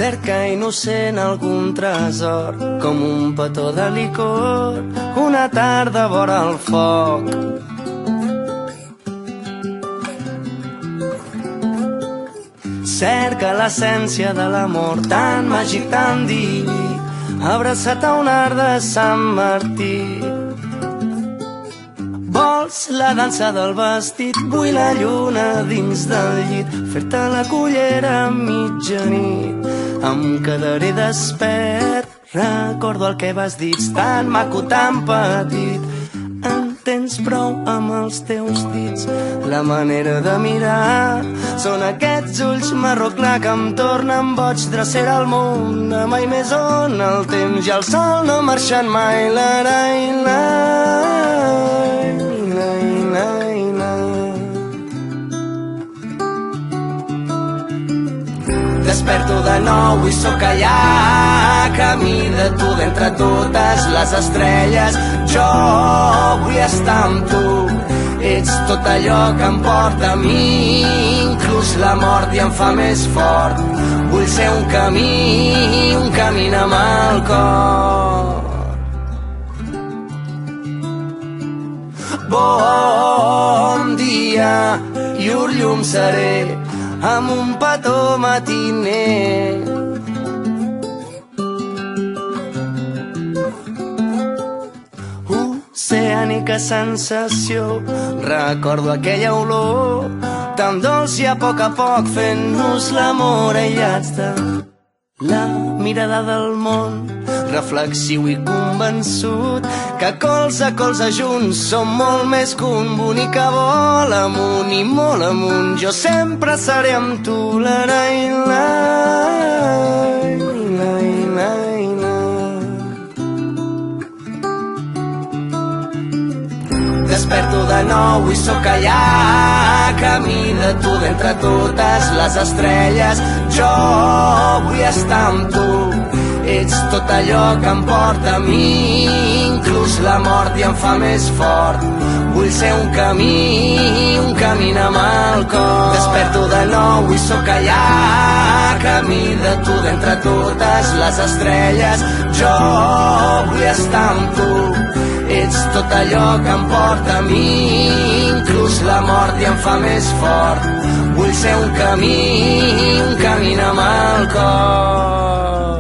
cerca innocent algun tresor, com un petó de licor, una tarda vora el foc. Cerca l'essència de l'amor, tan màgic, tan diví, abraçat a un art de Sant Martí. Vols la dansa del vestit, vull la lluna dins del llit, fer-te la cullera a mitjanit. Em quedaré despert, recordo el que vas dir, tan maco, tan petit. Tens prou amb els teus dits, la manera de mirar són aquests ulls marró clar que em tornen boig. Drecera al món, de mai més on el temps i el sol no marxen mai. Desperto de nou i sóc allà, camí de tu d'entre totes les estrelles. Jo vull estar amb tu, ets tot allò que em porta a mi, inclús la mort i em fa més fort. Vull ser un camí amb el cor. Bon dia, llur llum seré, amb un petó matiner. Oceànica sensació, recordo aquella olor tan dolç i a poc fent-nos l'amor aïllats de la mirada del món. Reflexiu i convençut que colze a colze junts som molt més que un bonic que vol amunt i molt amunt. Jo sempre seré amb tu. Desperto de nou i sóc allà, camí de tu d'entre totes les estrelles. Jo vull estar amb tu, ets tot allò que em porta a mi, inclús la mort i em fa més fort. Vull ser un camí amb el cor. Desperto de nou i sóc allà, camí de tu d'entre totes les estrelles. Jo vull estar amb tu, ets tot allò que em porta a mi, inclús la mort i em fa més fort. Vull ser un camí amb el cor.